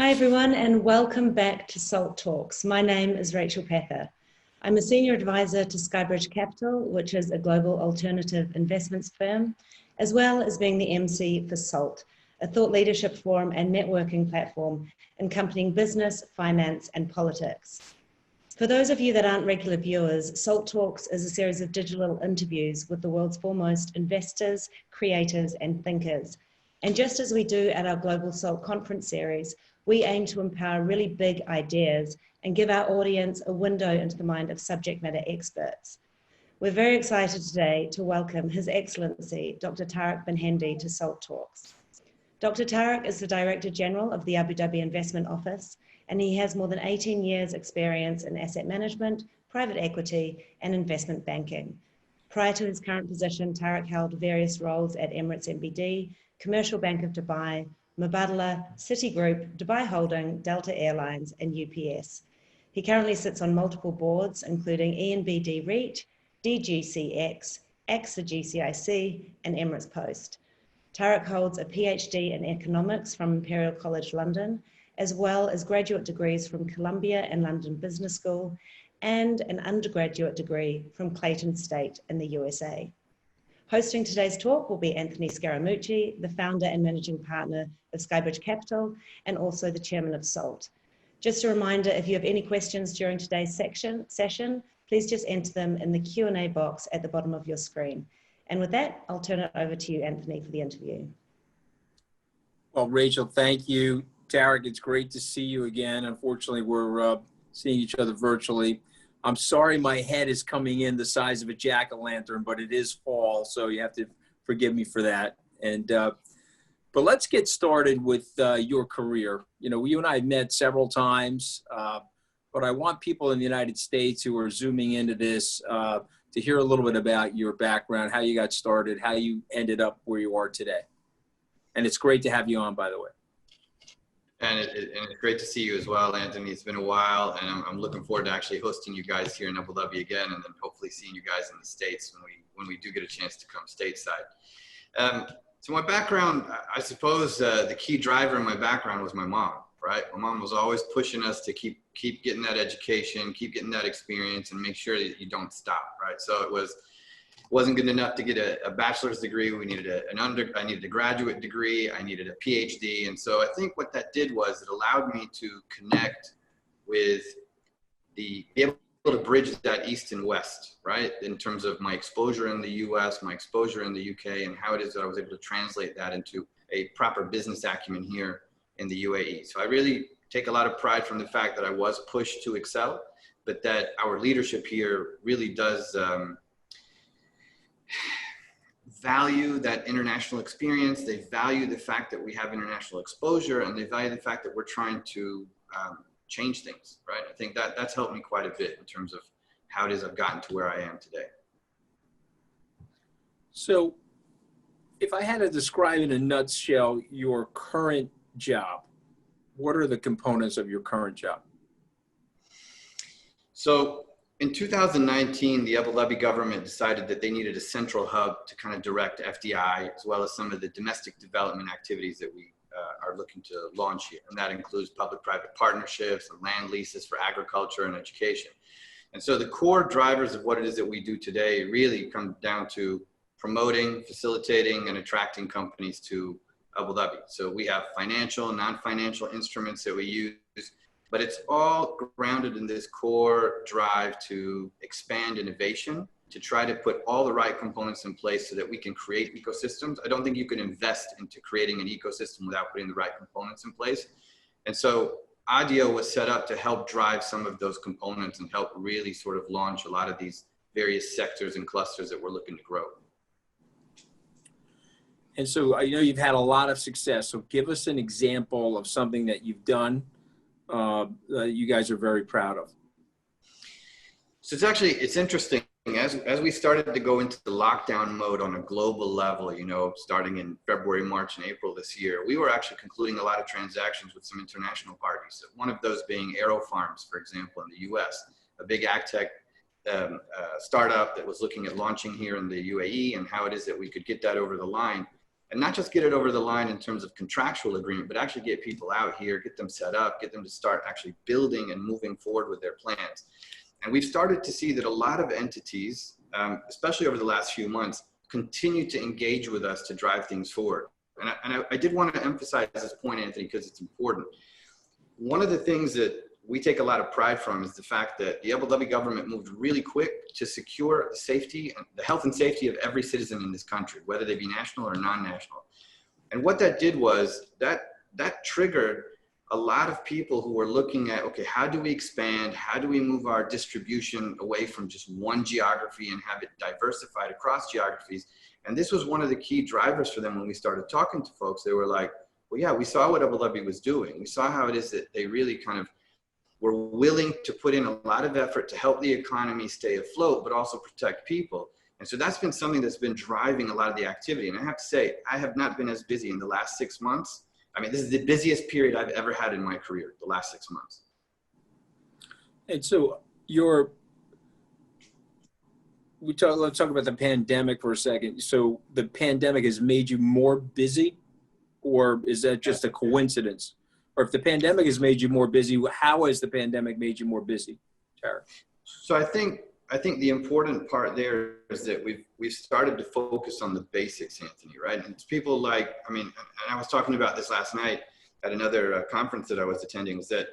Hi everyone, and welcome back to SALT Talks. My name is Rachel Pather. I'm a senior advisor to Skybridge Capital, which is a global alternative investments firm, as well as being the MC for SALT, a thought leadership forum and networking platform encompassing business, finance, and politics. For those of you that aren't regular viewers, SALT Talks is a series of digital interviews with the world's foremost investors, creators, and thinkers. And just as we do at our Global SALT Conference series, we aim to empower really big ideas and give our audience a window into the mind of subject matter experts. We're very excited today to welcome His Excellency Dr. Tariq Bin Hendi to SALT Talks. Dr. Tariq is the Director General of the Abu Dhabi Investment Office, and he has more than 18 years experience in asset management, private equity, and investment banking. Prior to his current position, Tariq held various roles at Emirates NBD, Commercial Bank of Dubai, Mubadala, Citigroup, Dubai Holding, Delta Airlines, and UPS. He currently sits on multiple boards, including ENBD REIT, DGCX, AXA GCIC, and Emirates Post. Tariq holds a PhD in economics from Imperial College London, as well as graduate degrees from Columbia and London Business School, and an undergraduate degree from Clayton State in the USA. Hosting today's talk will be Anthony Scaramucci, the founder and managing partner of Skybridge Capital, and also the chairman of SALT. Just a reminder, if you have any questions during today's session, please just enter them in the Q&A box at the bottom of your screen. And with that, I'll turn it over to you, Anthony, for the interview. Well, Rachel, thank you. Tariq, it's great to see you again. Unfortunately, we're seeing each other virtually. I'm sorry my head is coming in the size of a jack-o'-lantern, but it is fall, so you have to forgive me for that. And but let's get started with your career. You know, you and I have met several times, but I want people in the United States who are zooming into this to hear a little bit about your background, how you got started, how you ended up where you are today. And it's great to have you on, by the way. And it's great to see you as well, Anthony. It's been a while, and I'm looking forward to actually hosting you guys here in Abu Dhabi again, and then hopefully seeing you guys in the States when we do get a chance to come stateside. So my background, I suppose the key driver in my background was my mom, right? My mom was always pushing us to keep getting that education, keep getting that experience, and make sure that you don't stop, right? So it wasn't good enough to get a bachelor's degree. We needed I needed a graduate degree. I needed a PhD. And so I think what that did was it allowed me to connect with be able to bridge that East and West, right? In terms of my exposure in the US, my exposure in the UK, and how it is that I was able to translate that into a proper business acumen here in the UAE. So I really take a lot of pride from the fact that I was pushed to excel, but that our leadership here really does, value that international experience. They value the fact that we have international exposure, and they value the fact that we're trying to change things, right? I think that's helped me quite a bit in terms of how it is I've gotten to where I am today. So if I had to describe in a nutshell your current job, what are the components of your current job? So in 2019, the Abu Dhabi government decided that they needed a central hub to kind of direct FDI, as well as some of the domestic development activities that we are looking to launch here. And that includes public-private partnerships and land leases for agriculture and education. And so the core drivers of what it is that we do today really come down to promoting, facilitating, and attracting companies to Abu Dhabi. So we have financial, non-financial instruments that we use, but it's all grounded in this core drive to expand innovation, to try to put all the right components in place so that we can create ecosystems. I don't think you can invest into creating an ecosystem without putting the right components in place. And so ADIO was set up to help drive some of those components and help really sort of launch a lot of these various sectors and clusters that we're looking to grow. And so I know you've had a lot of success. So give us an example of something that you've done you guys are very proud of. So it's interesting. As we started to go into the lockdown mode on a global level, you know, starting in February, March, and April this year, we were actually concluding a lot of transactions with some international parties. One of those being AeroFarms, for example, in the US, a big AgTech startup that was looking at launching here in the UAE and how it is that we could get that over the line. and not just get it over the line in terms of contractual agreement, but actually get people out here, get them set up, get them to start actually building and moving forward with their plans. And we've started to see that a lot of entities, especially over the last few months, continue to engage with us to drive things forward. And I did want to emphasize this point, Anthony, because it's important. One of the things that we take a lot of pride from is the fact that the Abu Dhabi government moved really quick to secure the safety and the health and safety of every citizen in this country, whether they be national or non-national. And what that did was that triggered a lot of people who were looking at, okay, how do we expand? How do we move our distribution away from just one geography and have it diversified across geographies? And this was one of the key drivers for them when we started talking to folks. They were like, well, yeah, we saw what Abu Dhabi was doing. We saw how it is that they really kind of were willing to put in a lot of effort to help the economy stay afloat, but also protect people. And so that's been something that's been driving a lot of the activity. And I have to say, I have not been as busy in the last 6 months. I mean, this is the busiest period I've ever had in my career, the last 6 months. And so let's talk about the pandemic for a second. So the pandemic has made you more busy, or is that just a coincidence? Or if the pandemic has made you more busy, how has the pandemic made you more busy, Tariq? So I think the important part there is that we've started to focus on the basics, Anthony, right? And it's people like, I mean, and I was talking about this last night at another conference that I was attending, is that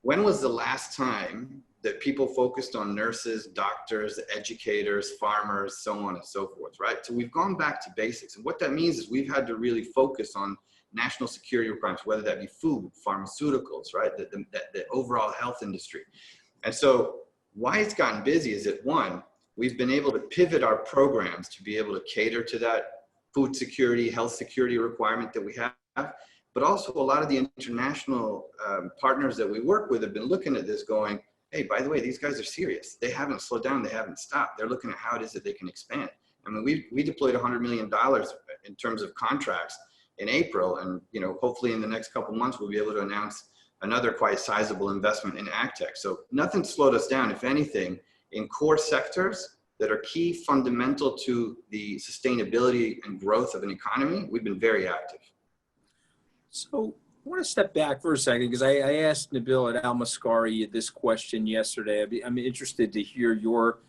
when was the last time that people focused on nurses, doctors, educators, farmers, so on and so forth, right? So we've gone back to basics. And what that means is we've had to really focus on national security requirements, whether that be food, pharmaceuticals, right? The overall health industry. And so why it's gotten busy is that, one, we've been able to pivot our programs to be able to cater to that food security, health security requirement that we have. But also a lot of the international partners that we work with have been looking at this going, hey, by the way, these guys are serious. They haven't slowed down. They haven't stopped. They're looking at how it is that they can expand. I mean, we deployed $100 million in terms of contracts in April. And, you know, hopefully in the next couple of months, we'll be able to announce another quite sizable investment in AgTech. So nothing slowed us down. If anything, in core sectors that are key, fundamental to the sustainability and growth of an economy, we've been very active. So I want to step back for a second, because I asked Nabil at Al-Mascari this question yesterday. I'm interested to hear your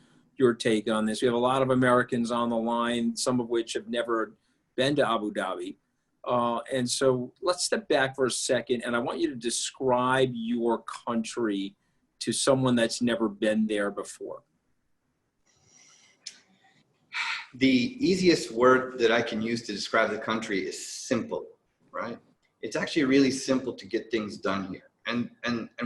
take on this. We have a lot of Americans on the line, some of which have never been to Abu Dhabi. And so let's step back for a second, and I want you to describe your country to someone that's never been there before. The easiest word that I can use to describe the country is simple, right? It's actually really simple to get things done here. And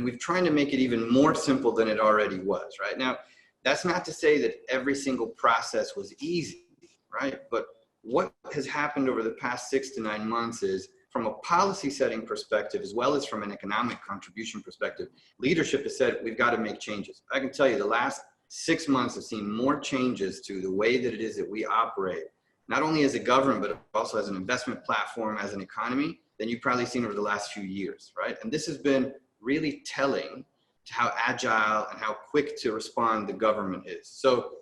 we've tried to make it even more simple than it already was, right? Now, that's not to say that every single process was easy, right? But what has happened over the past 6 to 9 months is, from a policy setting perspective, as well as from an economic contribution perspective, leadership has said, we've got to make changes. I can tell you the last 6 months have seen more changes to the way that it is that we operate, not only as a government, but also as an investment platform, as an economy, than you've probably seen over the last few years, right? And this has been really telling to how agile and how quick to respond the government is. So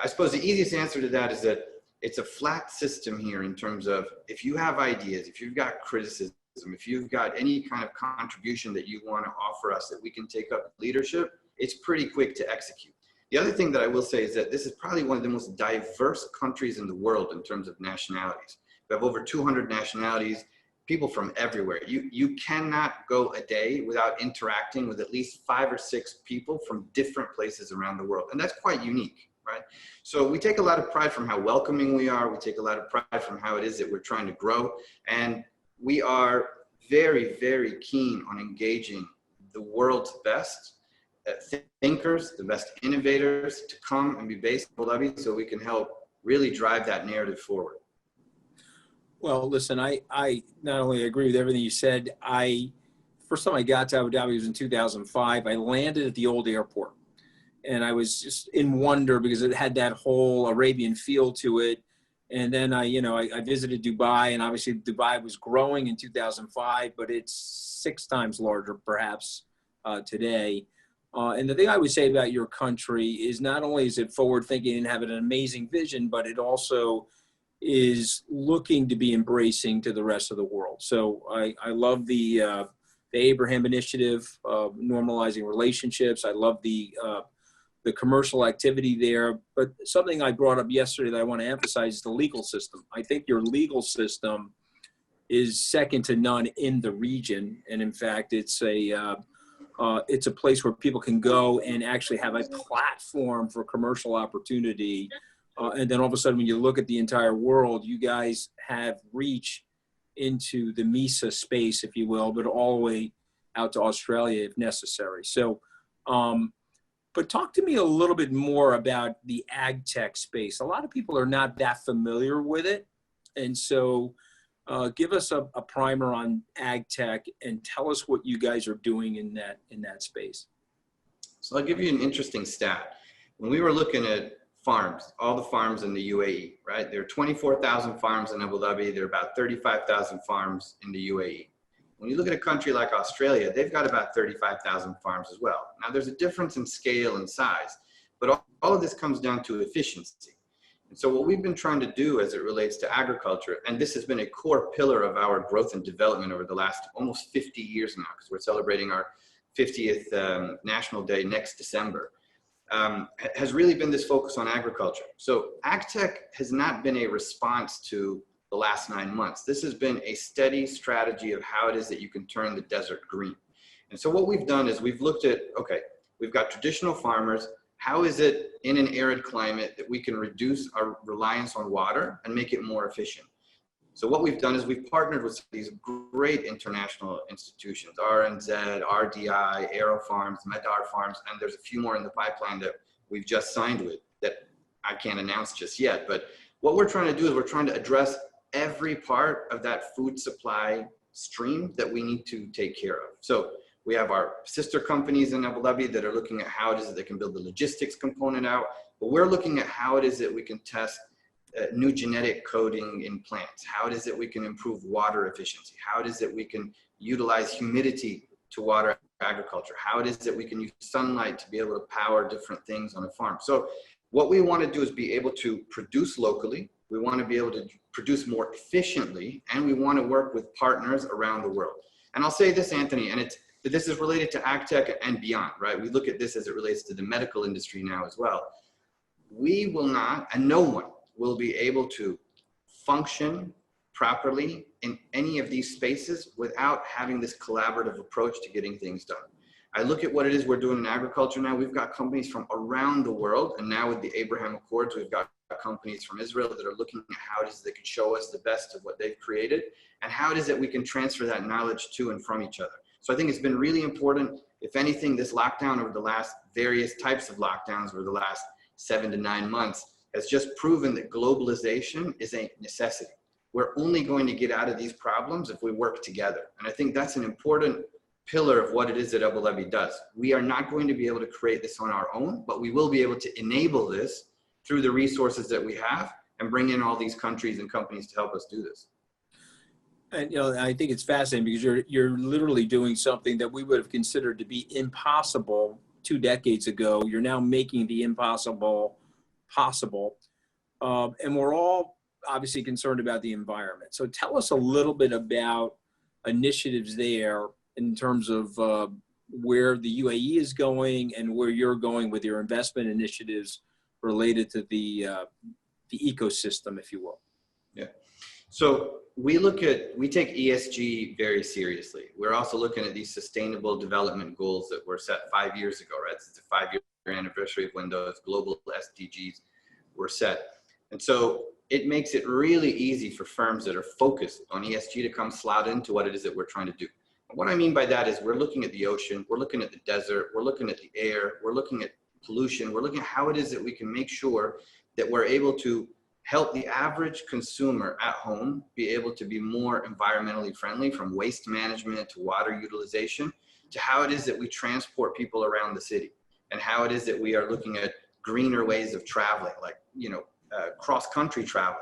I suppose the easiest answer to that is that it's a flat system here in terms of, if you have ideas, if you've got criticism, if you've got any kind of contribution that you want to offer us that we can take up leadership, it's pretty quick to execute. The other thing that I will say is that this is probably one of the most diverse countries in the world in terms of nationalities. We have over 200 nationalities, people from everywhere. You cannot go a day without interacting with at least 5 or 6 people from different places around the world. And that's quite unique, right? So we take a lot of pride from how welcoming we are. We take a lot of pride from how it is that we're trying to grow. And we are very, very keen on engaging the world's best thinkers, the best innovators to come and be based in Abu Dhabi so we can help really drive that narrative forward. Well, listen, I not only agree with everything you said, first time I got to Abu Dhabi was in 2005. I landed at the old airport, and I was just in wonder because it had that whole Arabian feel to it. And then I visited Dubai, and obviously Dubai was growing in 2005, but it's 6 times larger perhaps today. And the thing I would say about your country is, not only is it forward thinking and having an amazing vision, but it also is looking to be embracing to the rest of the world. So I love the Abraham Initiative, normalizing relationships. I love the commercial activity there. But something I brought up yesterday that I want to emphasize is the legal system. I think your legal system is second to none in the region. And in fact, it's a place where people can go and actually have a platform for commercial opportunity. And then all of a sudden, when you look at the entire world, you guys have reach into the MISA space, if you will, but all the way out to Australia if necessary. So, but talk to me a little bit more about the AgTech space. A lot of people are not that familiar with it. And so give us a primer on AgTech and tell us what you guys are doing in that space. So I'll give you an interesting stat. When we were looking at farms, all the farms in the UAE, right? There are 24,000 farms in Abu Dhabi. There are about 35,000 farms in the UAE. When you look at a country like Australia, they've got about 35,000 farms as well. Now there's a difference in scale and size, but all of this comes down to efficiency. And so what we've been trying to do as it relates to agriculture, and this has been a core pillar of our growth and development over the last almost 50 years now, because we're celebrating our 50th National Day next December, has really been this focus on agriculture. So AgTech has not been a response to the last 9 months. This has been a steady strategy of how it is that you can turn the desert green. And so what we've done is we've looked at, okay, we've got traditional farmers. How is it in an arid climate that we can reduce our reliance on water and make it more efficient? So what we've done is we've partnered with these great international institutions, RNZ, RDI, AeroFarms, Medar Farms, and there's a few more in the pipeline that we've just signed with that I can't announce just yet. But what we're trying to do is we're trying to address every part of that food supply stream that we need to take care of. So we have our sister companies in Abu Dhabi that are looking at how it is that they can build the logistics component out, but we're looking at how it is that we can test new genetic coding in plants, how it is that we can improve water efficiency, how it is that we can utilize humidity to water agriculture, how it is that we can use sunlight to be able to power different things on a farm. So what we want to do is be able to produce locally, we want to be able to produce more efficiently, and we want to work with partners around the world. And I'll say this, Anthony, and this is related to AgTech and beyond, right? We look at this as it relates to the medical industry now as well. We will not, and no one will be able to function properly in any of these spaces without having this collaborative approach to getting things done. I look at what it is we're doing in agriculture now. We've got companies from around the world, and now with the Abraham Accords, we've got companies from Israel that are looking at how it is they can show us the best of what they've created and how it is that we can transfer that knowledge to and from each other. So I think it's been really important. If anything, this lockdown over the last various types of lockdowns over the last 7 to 9 months has just proven that globalization is a necessity. We're only going to get out of these problems if we work together. And I think that's an important pillar of what it is that Abu Dhabi does. We are not going to be able to create this on our own, but we will be able to enable this through the resources that we have and bring in all these countries and companies to help us do this. And I think it's fascinating because you're literally doing something that we would have considered to be impossible 2 decades ago. You're now making the impossible possible. And we're all obviously concerned about the environment. So tell us a little bit about initiatives there in terms of where the UAE is going and where you're going with your investment initiatives related to the ecosystem, if you will. Yeah. So we take ESG very seriously. We're also looking at these sustainable development goals that were set 5 years ago, right? It's the 5-year anniversary of when those global SDGs were set. And so it makes it really easy for firms that are focused on ESG to come slot into what it is that we're trying to do. And what I mean by that is we're looking at the ocean, we're looking at the desert, we're looking at the air, we're looking at pollution, we're looking at how it is that we can make sure that we're able to help the average consumer at home be able to be more environmentally friendly, from waste management to water utilization, to how it is that we transport people around the city, and how it is that we are looking at greener ways of traveling, like, cross-country traveling.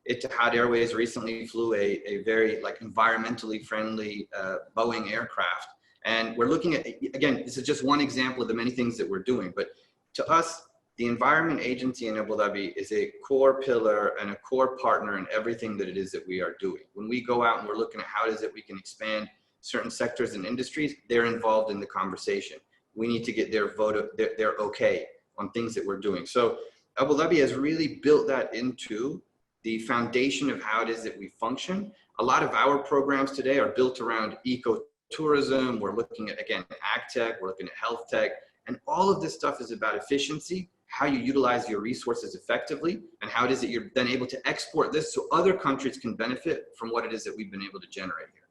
Etihad Airways recently flew a very environmentally friendly Boeing aircraft. And we're looking at, again, this is just one example of the many things that we're doing, but to us, the Environment Agency in Abu Dhabi is a core pillar and a core partner in everything that it is that we are doing. When we go out and we're looking at how it is that we can expand certain sectors and industries, they're involved in the conversation. We need to get their vote, their okay on things that we're doing. So Abu Dhabi has really built that into the foundation of how it is that we function. A lot of our programs today are built around ecotourism. We're looking at, again, AgTech, we're looking at health tech, and all of this stuff is about efficiency, how you utilize your resources effectively, and how it is that you're then able to export this so other countries can benefit from what it is that we've been able to generate here.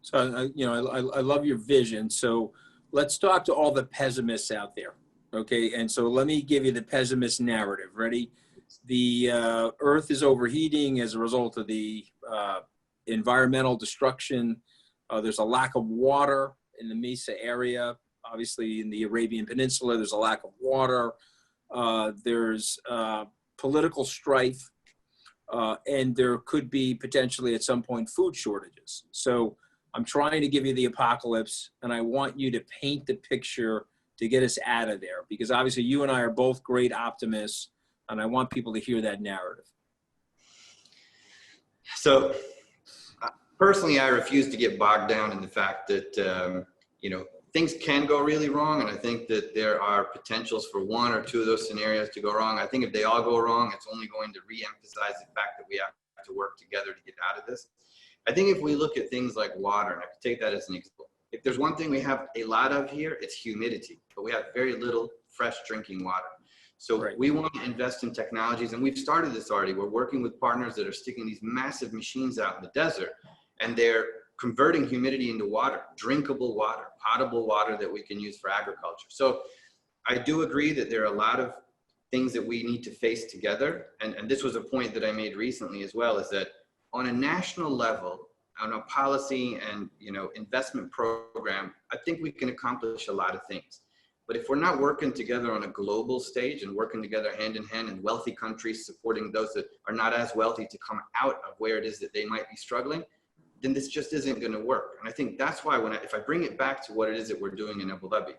So, I love your vision. So let's talk to all the pessimists out there. Okay. And so let me give you the pessimist narrative. Ready? The earth is overheating as a result of the environmental destruction. There's a lack of water in the Mesa area. Obviously in the Arabian Peninsula, there's a lack of water. There's political strife. And there could be potentially at some point food shortages. So I'm trying to give you the apocalypse, and I want you to paint the picture to get us out of there, because obviously you and I are both great optimists, and I want people to hear that narrative. So personally, I refuse to get bogged down in the fact that, things can go really wrong. And I think that there are potentials for one or two of those scenarios to go wrong. I think if they all go wrong, it's only going to re-emphasize the fact that we have to work together to get out of this. I think if we look at things like water, and I could take that as an example, if there's one thing we have a lot of here, it's humidity, but we have very little fresh drinking water. So we want to invest in technologies, and we've started this already. We're working with partners that are sticking these massive machines out in the desert, and they're converting humidity into water, drinkable water, potable water that we can use for agriculture. So I do agree that there are a lot of things that we need to face together. And this was a point that I made recently as well, is that on a national level, on a policy and investment program, I think we can accomplish a lot of things. But if we're not working together on a global stage and working together hand in hand, and wealthy countries supporting those that are not as wealthy to come out of where it is that they might be struggling, then this just isn't going to work. And I think that's why if I bring it back to what it is that we're doing in Abu Dhabi,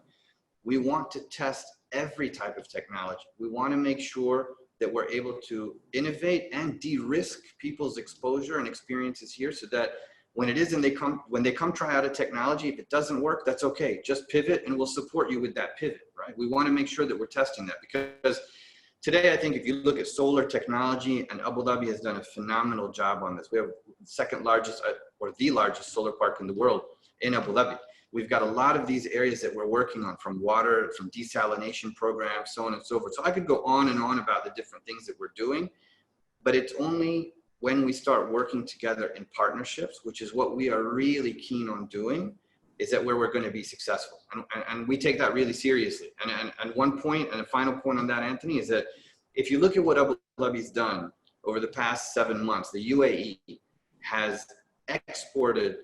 we want to test every type of technology. We want to make sure that we're able to innovate and de-risk people's exposure and experiences here, so that when it is and when they come try out a technology, if it doesn't work, that's okay. Just pivot and we'll support you with that pivot, right? We want to make sure that we're testing that, because today, I think if you look at solar technology, and Abu Dhabi has done a phenomenal job on this. We have the second largest or the largest solar park in the world in Abu Dhabi. We've got a lot of these areas that we're working on, from water, from desalination programs, so on and so forth. So I could go on and on about the different things that we're doing, but it's only when we start working together in partnerships, which is what we are really keen on doing, is that where we're going to be successful. And we take that really seriously. And one point, and a final point on that, Anthony, is that if you look at what Abu Dhabi's done over the past 7 months, the UAE has exported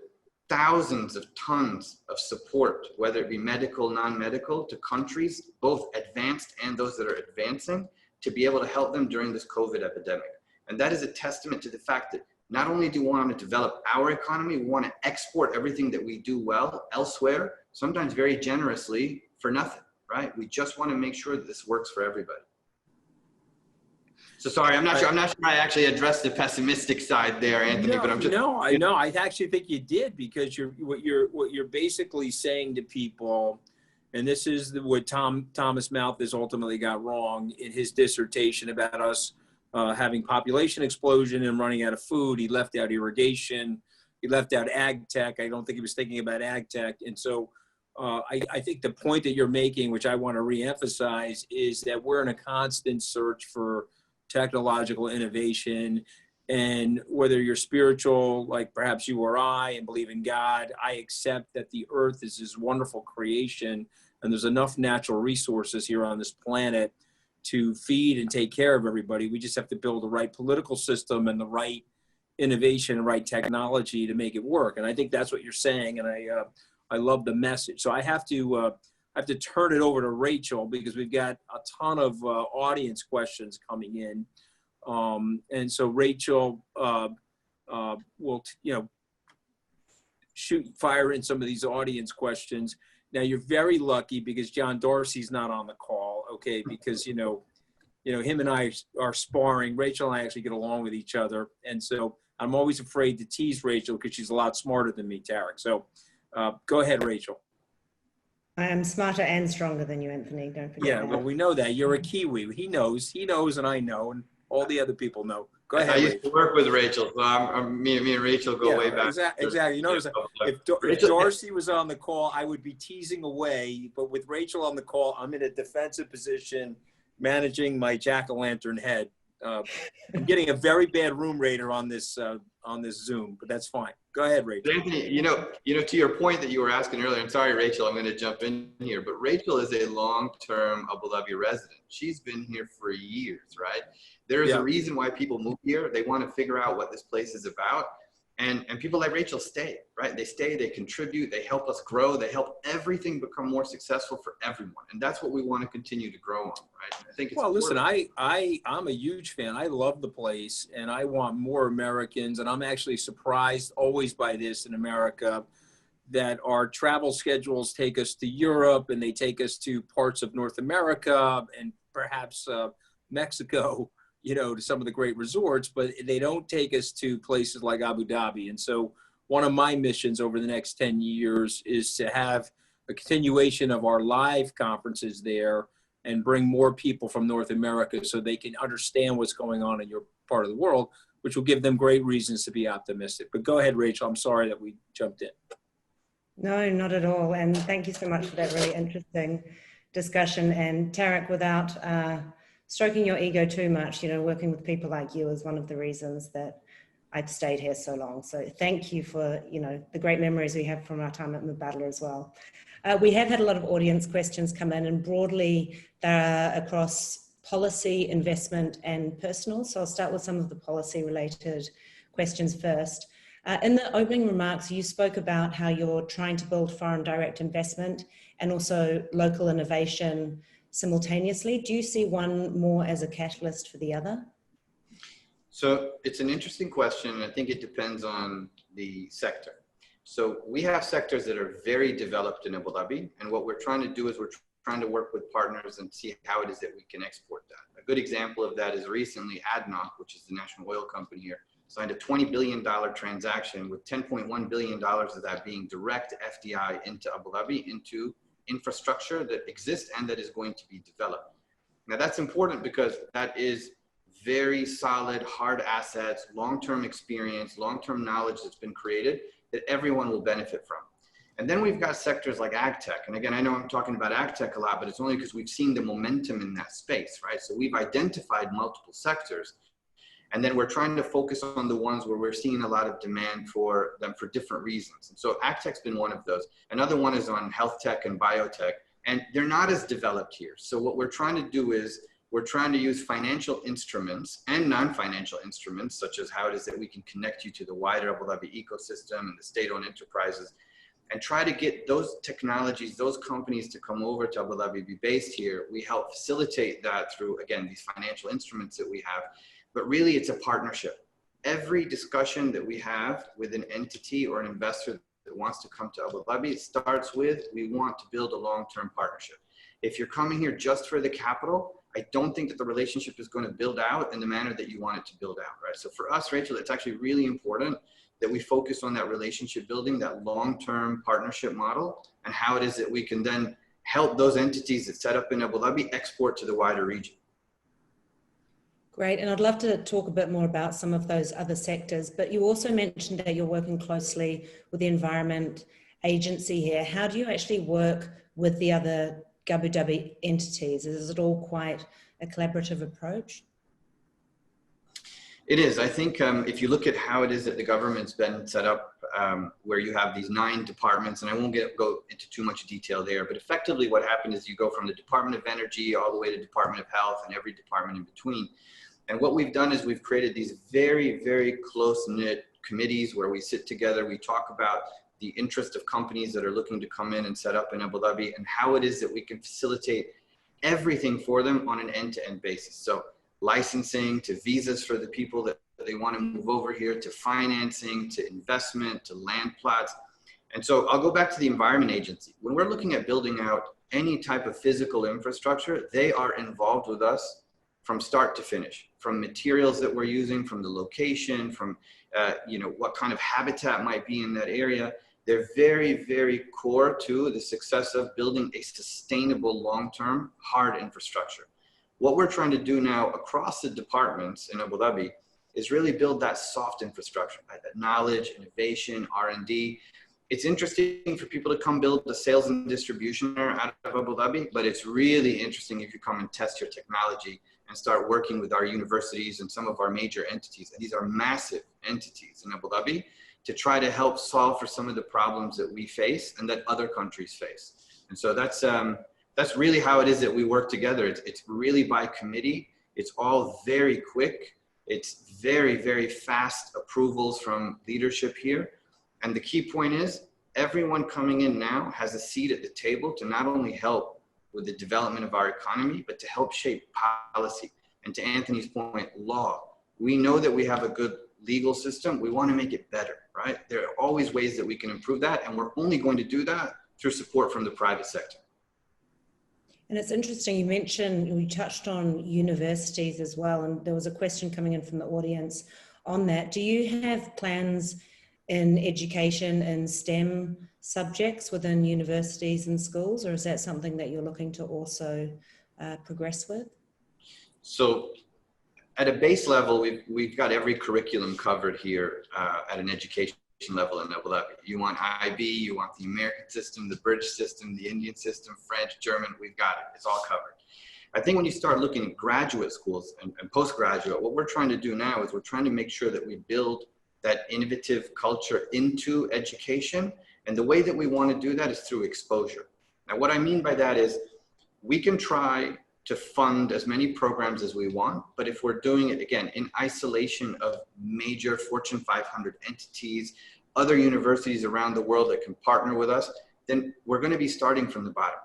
thousands of tons of support, whether it be medical, non-medical, to countries, both advanced and those that are advancing, to be able to help them during this COVID epidemic. And that is a testament to the fact that not only do we want to develop our economy, we want to export everything that we do well elsewhere, sometimes very generously for nothing, right? We just want to make sure that this works for everybody. So sorry, I'm not sure I actually addressed the pessimistic side there, Anthony, but I'm just... No, I know. I actually think you did, because what you're basically saying to people, and this is what Thomas Malthus ultimately got wrong in his dissertation about us having population explosion and running out of food. He left out irrigation. He left out AgTech. I don't think he was thinking about AgTech. And so I think the point that you're making, which I want to reemphasize, is that we're in a constant search for technological innovation. And whether you're spiritual, like perhaps you or I, and believe in God, I accept that the earth is this wonderful creation, and there's enough natural resources here on this planet to feed and take care of everybody. We just have to build the right political system and the right innovation and right technology to make it work. And I think that's what you're saying. And I love the message. So I have to turn it over to Rachel, because we've got a ton of audience questions coming in. And so Rachel will, fire in some of these audience questions. Now, you're very lucky because John Dorsey's not on the call. okay, because, him and I are sparring. Rachel and I actually get along with each other. And so I'm always afraid to tease Rachel because she's a lot smarter than me, Tariq. So go ahead, Rachel. I am smarter and stronger than you, Anthony. Don't forget Yeah, that. well, we know that. You're a Kiwi. He knows, and I know, and all the other people know. Go ahead, I used to work with Rachel, so me and Rachel go way back. Exactly. You notice if Darcy was on the call, I would be teasing away. But with Rachel on the call, I'm in a defensive position, managing my jack-o'-lantern head. I'm getting a very bad room rater on this Zoom, but that's fine. Go ahead, Rachel. Anthony, to your point that you were asking earlier, and sorry, Rachel, I'm going to jump in here, but Rachel is a long-term Abu Dhabi resident. She's been here for years, right? There is a reason why people move here. They want to figure out what this place is about. And people like Rachel stay, right? They stay, they contribute, they help us grow, they help everything become more successful for everyone. And that's what we want to continue to grow on, right? I think it's listen, I'm a huge fan. I love the place and I want more Americans. And I'm actually surprised always by this in America, that our travel schedules take us to Europe and they take us to parts of North America and perhaps Mexico, to some of the great resorts, but they don't take us to places like Abu Dhabi. And so one of my missions over the next 10 years is to have a continuation of our live conferences there and bring more people from North America so they can understand what's going on in your part of the world, which will give them great reasons to be optimistic. But go ahead, Rachel. I'm sorry that we jumped in. No, not at all. And thank you so much for that really interesting discussion. And Tariq, without stroking your ego too much, working with people like you is one of the reasons that I've stayed here so long. So thank you for, the great memories we have from our time at Mubadala as well. We have had a lot of audience questions come in, and broadly they're across policy, investment, and personal. So I'll start with some of the policy related questions first. In the opening remarks, you spoke about how you're trying to build foreign direct investment and also local innovation simultaneously. Do you see one more as a catalyst for the other? So it's an interesting question, and I think it depends on the sector. So we have sectors that are very developed in Abu Dhabi, and what we're trying to do is we're trying to work with partners and see how it is that we can export that. A good example of that is recently ADNOC, which is the national oil company here, signed a $20 billion transaction with $10.1 billion of that being direct FDI into Abu Dhabi, into infrastructure that exists and that is going to be developed. Now that's important because that is very solid, hard assets, long-term experience, long-term knowledge that's been created that everyone will benefit from. And then we've got sectors like AgTech. And again, I know I'm talking about AgTech a lot, but it's only because we've seen the momentum in that space, right? So we've identified multiple sectors, and then we're trying to focus on the ones where we're seeing a lot of demand for them for different reasons. And so AgTech's been one of those. Another one is on health tech and biotech, and they're not as developed here. So what we're trying to do is we're trying to use financial instruments and non-financial instruments, such as how it is that we can connect you to the wider Abu Dhabi ecosystem and the state-owned enterprises, and try to get those technologies, those companies to come over to Abu Dhabi, be based here. We help facilitate that through, again, these financial instruments that we have. But really, it's a partnership. Every discussion that we have with an entity or an investor that wants to come to Abu Dhabi, it starts with, we want to build a long-term partnership. If you're coming here just for the capital, I don't think that the relationship is going to build out in the manner that you want it to build out, right? So for us, Rachel, it's actually really important that we focus on that relationship building, that long-term partnership model, and how it is that we can then help those entities that set up in Abu Dhabi export to the wider region. Great, and I'd love to talk a bit more about some of those other sectors, but you also mentioned that you're working closely with the Environment Agency here. How do you actually work with the other Abu Dhabi entities? Is it all quite a collaborative approach? It is. I think if you look at how it is that the government's been set up, where you have these 9 departments, and I won't go into too much detail there, but effectively what happened is you go from the Department of Energy all the way to Department of Health and every department in between. And what we've done is we've created these very, very close-knit committees where we sit together, we talk about the interest of companies that are looking to come in and set up in Abu Dhabi and how it is that we can facilitate everything for them on an end-to-end basis. So licensing to visas for the people that they want to move over here, to financing, to investment, to land plots. And so I'll go back to the Environment Agency. When we're looking at building out any type of physical infrastructure, they are involved with us from start to finish, from materials that we're using, from the location, from what kind of habitat might be in that area. They're very, very core to the success of building a sustainable, long-term, hard infrastructure. What we're trying to do now across the departments in Abu Dhabi is really build that soft infrastructure, right? That knowledge, innovation, R&D. It's interesting for people to come build the sales and distribution out of Abu Dhabi, but it's really interesting if you come and test your technology and start working with our universities and some of our major entities. And these are massive entities in Abu Dhabi to try to help solve for some of the problems that we face and that other countries face. And so that's really how it is that we work together. It's really by committee. It's all very quick. It's very, very fast approvals from leadership here. And the key point is everyone coming in now has a seat at the table to not only help with the development of our economy, but to help shape policy. And to Anthony's point, law. We know that we have a good legal system. We want to make it better, right? There are always ways that we can improve that. And we're only going to do that through support from the private sector. And it's interesting, you touched on universities as well, and there was a question coming in from the audience on that. Do you have plans in education in STEM subjects within universities and schools, or is that something that you're looking to also progress with? So at a base level, we've got every curriculum covered here at an education level in Abu Dhabi. You want IB, you want the American system, the British system, the Indian system, French, German, we've got it. It's all covered. I think when you start looking at graduate schools and postgraduate, what we're trying to do now is we're trying to make sure that we build that innovative culture into education. And the way that we want to do that is through exposure. Now, what I mean by that is we can try to fund as many programs as we want, but if we're doing it, again, in isolation of major Fortune 500 entities, other universities around the world that can partner with us, then we're going to be starting from the bottom.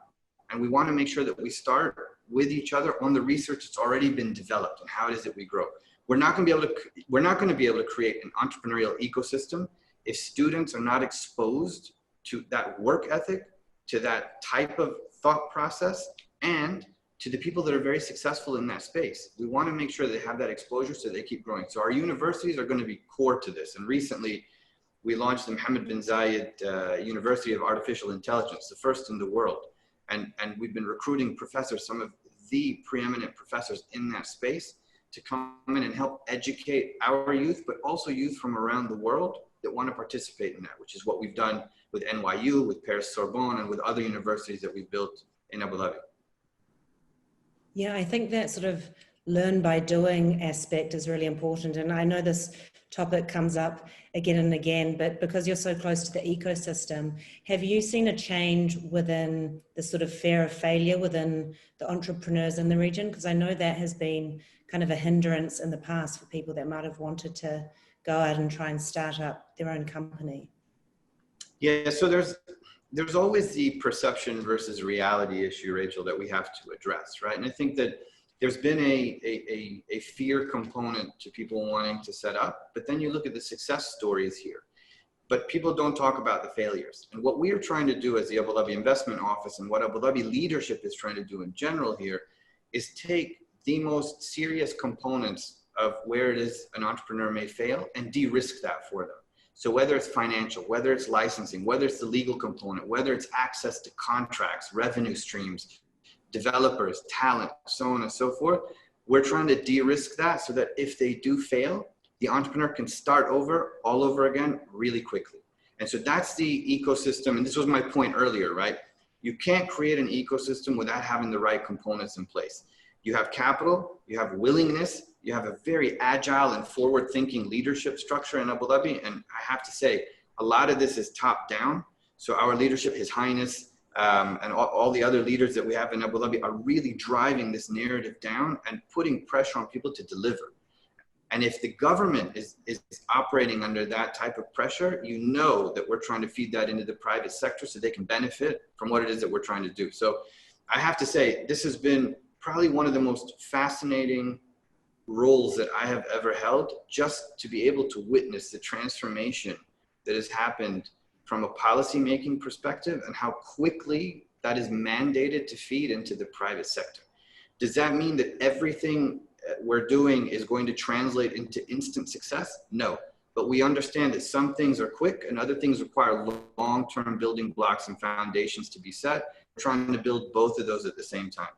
And we want to make sure that we start with each other on the research that's already been developed and how it is that we grow. We're not going to be able to create an entrepreneurial ecosystem if students are not exposed to that work ethic, to that type of thought process, and to the people that are very successful in that space. We want to make sure they have that exposure so they keep growing. So our universities are going to be core to this. And recently, we launched the Mohammed bin Zayed University of Artificial Intelligence, the first in the world. And we've been recruiting professors, some of the preeminent professors in that space, to come in and help educate our youth, but also youth from around the world that want to participate in that, which is what we've done with NYU, with Paris Sorbonne, and with other universities that we've built in Abu Dhabi. Yeah, I think that sort of learn by doing aspect is really important. And I know this topic comes up again and again, but because you're so close to the ecosystem, have you seen a change within the sort of fear of failure within the entrepreneurs in the region? Because I know that has been kind of a hindrance in the past for people that might have wanted to go out and try and start up their own company. Yeah, so there's always the perception versus reality issue, Rachel, that we have to address, right? And I think that there's been a fear component to people wanting to set up, but then you look at the success stories here, but people don't talk about the failures. And what we are trying to do as the Abu Dhabi Investment Office, and what Abu Dhabi leadership is trying to do in general here, is take the most serious components of where it is an entrepreneur may fail and de-risk that for them. So whether it's financial, whether it's licensing, whether it's the legal component, whether it's access to contracts, revenue streams, developers, talent, so on and so forth, we're trying to de-risk that so that if they do fail, the entrepreneur can start over, all over again, really quickly. And so that's the ecosystem. And this was my point earlier, right? You can't create an ecosystem without having the right components in place. You have capital, you have willingness, you have a very agile and forward-thinking leadership structure in Abu Dhabi. And I have to say, a lot of this is top-down. So our leadership, His Highness, and all the other leaders that we have in Abu Dhabi are really driving this narrative down and putting pressure on people to deliver. And if the government is operating under that type of pressure, you know that we're trying to feed that into the private sector so they can benefit from what it is that we're trying to do. So I have to say, this has been probably one of the most fascinating roles that I have ever held, just to be able to witness the transformation that has happened from a policy-making perspective and how quickly that is mandated to feed into the private sector. Does that mean that everything we're doing is going to translate into instant success? No, but we understand that some things are quick and other things require long-term building blocks and foundations to be set. We're trying to build both of those at the same time.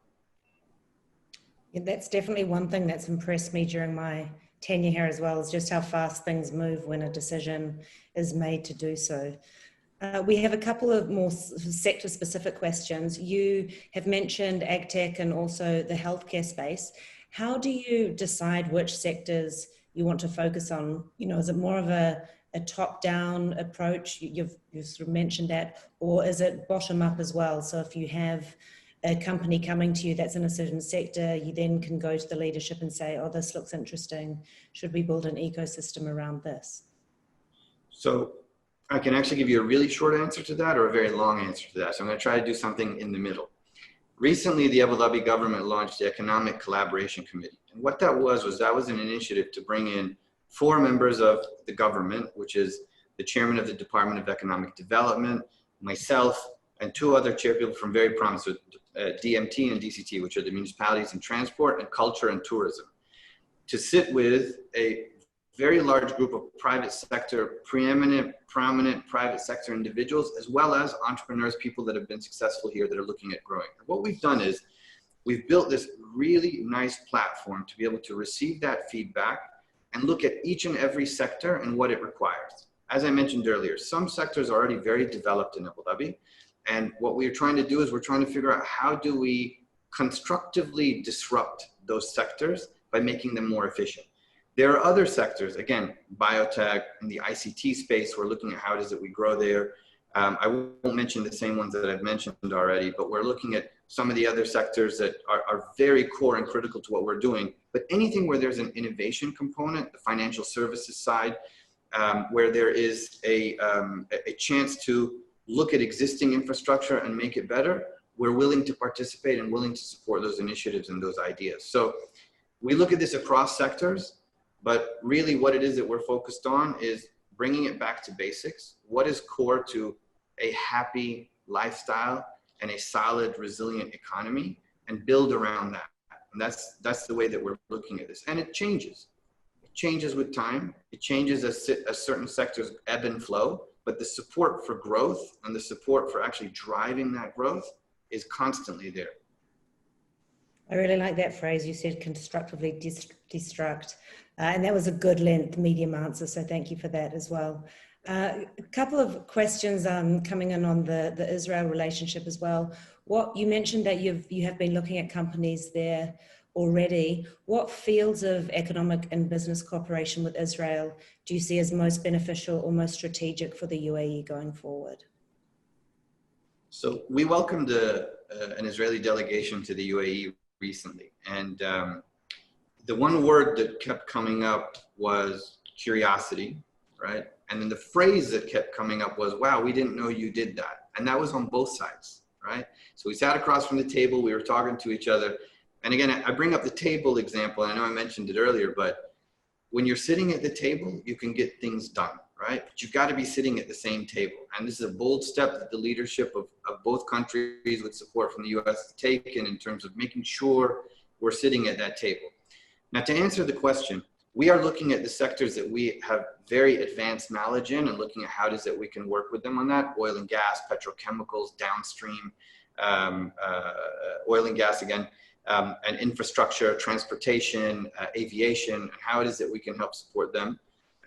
Yeah, that's definitely one thing that's impressed me during my tenure here as well, is just how fast things move when a decision is made to do so. We have a couple of more sector-specific questions. You have mentioned AgTech and also the healthcare space. How do you decide which sectors you want to focus on? You know, is it more of a top-down approach? You've sort of mentioned that, or is it bottom-up as well? So if you have a company coming to you that's in a certain sector, you then can go to the leadership and say, oh, this looks interesting. Should we build an ecosystem around this? So I can actually give you a really short answer to that or a very long answer to that. So I'm going to try to do something in the middle. Recently, the Abu Dhabi government launched the Economic Collaboration Committee. And what that was an initiative to bring in 4 members of the government, which is the chairman of the Department of Economic Development, myself, and 2 other chairpeople from very prominent, DMT and DCT, which are the municipalities and transport and culture and tourism, to sit with a very large group of private sector, prominent private sector individuals, as well as entrepreneurs, people that have been successful here that are looking at growing. And what we've done is we've built this really nice platform to be able to receive that feedback and look at each and every sector and what it requires. As I mentioned earlier, some sectors are already very developed in Abu Dhabi. And what we're trying to do is we're trying to figure out how do we constructively disrupt those sectors by making them more efficient. There are other sectors, again, biotech and the ICT space. We're looking at how it is that we grow there. I won't mention the same ones that I've mentioned already, but we're looking at some of the other sectors that are very core and critical to what we're doing. But anything where there's an innovation component, the financial services side, where there is a chance to look at existing infrastructure and make it better, we're willing to participate and willing to support those initiatives and those ideas. So we look at this across sectors, but really what it is that we're focused on is bringing it back to basics. What is core to a happy lifestyle and a solid, resilient economy, and build around that. And that's the way that we're looking at this. And it changes. It changes with time. It changes as certain sectors ebb and flow, but the support for growth and the support for actually driving that growth is constantly there. I really like that phrase. You said constructively destruct. And that was a good length, medium answer. So thank you for that as well. A couple of questions coming in on the Israel relationship as well. What you mentioned that you have been looking at companies there already. What fields of economic and business cooperation with Israel do you see as most beneficial or most strategic for the UAE going forward? So we welcomed an Israeli delegation to the UAE recently, and the one word that kept coming up was curiosity, right? And then the phrase that kept coming up was, wow, we didn't know you did that. And that was on both sides, right? So we sat across from the table, we were talking to each other. And again, I bring up the table example, and I know I mentioned it earlier, but when you're sitting at the table, you can get things done, right? But you've got to be sitting at the same table. And this is a bold step that the leadership of both countries with support from the US has taken in terms of making sure we're sitting at that table. Now, to answer the question, we are looking at the sectors that we have very advanced knowledge in and looking at how it is that we can work with them on that. Oil and gas, petrochemicals, downstream, oil and gas again, and infrastructure, transportation, aviation, and how it is that we can help support them.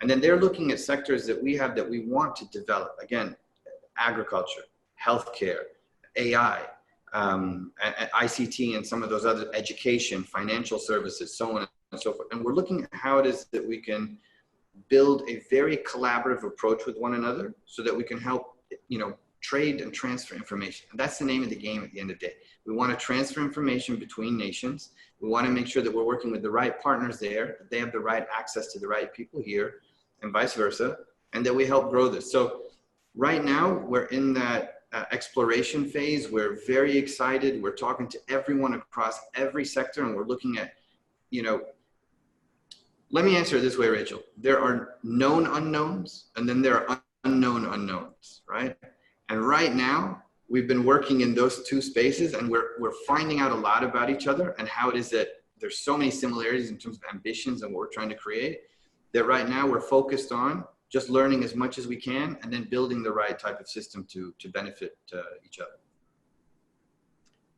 And then they're looking at sectors that we have that we want to develop. Again, agriculture, healthcare, AI, ICT, and some of those other education, financial services, so on and so forth. And we're looking at how it is that we can build a very collaborative approach with one another so that we can help, trade and transfer information. And that's the name of the game at the end of the day. We want to transfer information between nations. We want to make sure that we're working with the right partners there, that they have the right access to the right people here, and vice versa, and that we help grow this. So right now, we're in that exploration phase. We're very excited. We're talking to everyone across every sector, and we're looking at, let me answer it this way, Rachel. There are known unknowns, and then there are unknown unknowns, right? And right now, we've been working in those two spaces, and we're finding out a lot about each other and how it is that there's so many similarities in terms of ambitions and what we're trying to create, that right now we're focused on just learning as much as we can and then building the right type of system to benefit each other.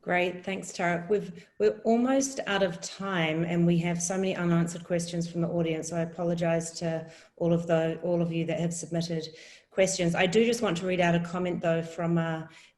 Great, thanks Tariq. We're almost out of time and we have so many unanswered questions from the audience, so I apologize to all of you that have submitted questions. I do just want to read out a comment though from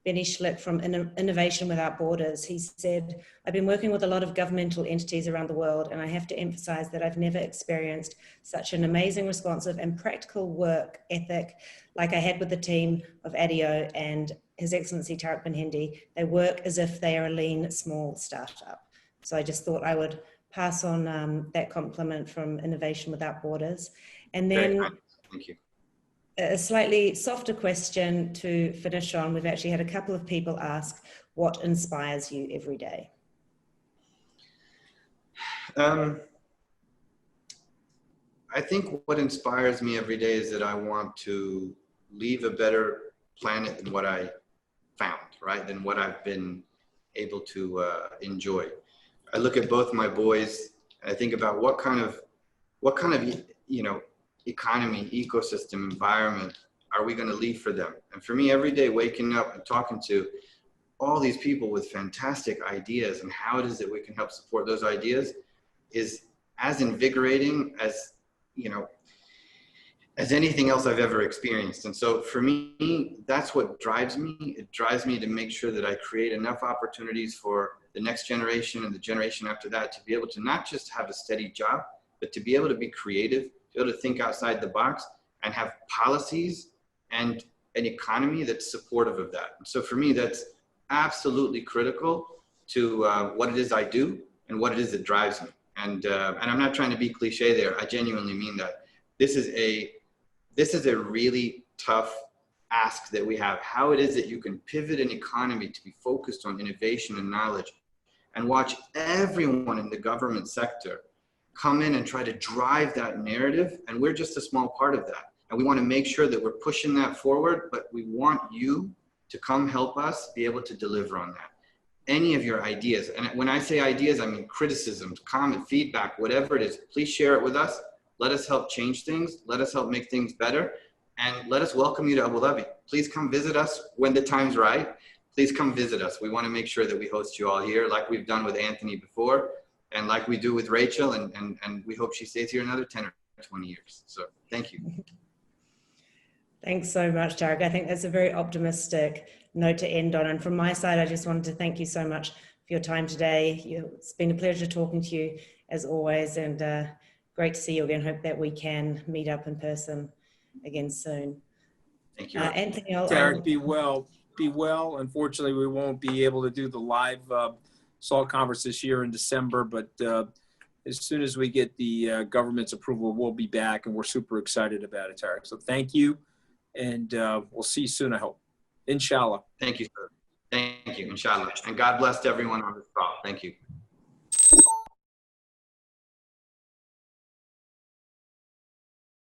Benny Schlick from Innovation Without Borders. He said, I've been working with a lot of governmental entities around the world, and I have to emphasize that I've never experienced such an amazing, responsive and practical work ethic like I had with the team of ADIO and His Excellency Tariq Bin Hendi. They work as if they are a lean, small startup. So I just thought I would pass on that compliment from Innovation Without Borders. And then, thank you. A slightly softer question to finish on. We've actually had a couple of people ask, what inspires you every day? I think what inspires me every day is that I want to leave a better planet than what I found, right? Than what I've been able to enjoy. I look at both my boys and I think about what kind of, you know, economy, ecosystem, environment are we going to leave for them? And for me, every day waking up and talking to all these people with fantastic ideas and how it is that we can help support those ideas is as invigorating as, you know, as anything else I've ever experienced. And so for me, that's what drives me. It drives me to make sure that I create enough opportunities for the next generation and the generation after that to be able to not just have a steady job, but to be able to be creative, be able to think outside the box and have policies and an economy that's supportive of that. And so for me, that's absolutely critical to what it is I do and what it is that drives me. And I'm not trying to be cliche there. I genuinely mean that. This is a really tough ask that we have. How it is that you can pivot an economy to be focused on innovation and knowledge and watch everyone in the government sector come in and try to drive that narrative, and we're just a small part of that. And we want to make sure that we're pushing that forward, but we want you to come help us be able to deliver on that. Any of your ideas, and when I say ideas, I mean criticisms, comment, feedback, whatever it is, please share it with us. Let us help change things. Let us help make things better. And let us welcome you to Abu Dhabi. Please come visit us when the time's right. Please come visit us. We want to make sure that we host you all here like we've done with Anthony before. And like we do with Rachel, and we hope she stays here another 10 or 20 years. So thank you. Thanks so much, Tariq. I think that's a very optimistic note to end on. And from my side, I just wanted to thank you so much for your time today. It's been a pleasure talking to you as always, and great to see you again. Hope that we can meet up in person again soon. Thank you. Anthony, Tariq, be well. Be well. Unfortunately, we won't be able to do the live SALT conference this year in December, but as soon as we get the government's approval, we'll be back, and we're super excited about it, Tariq. So thank you, and we'll see you soon, I hope. Inshallah. Thank you, sir. Thank you, inshallah. And God bless everyone on this call. Thank you.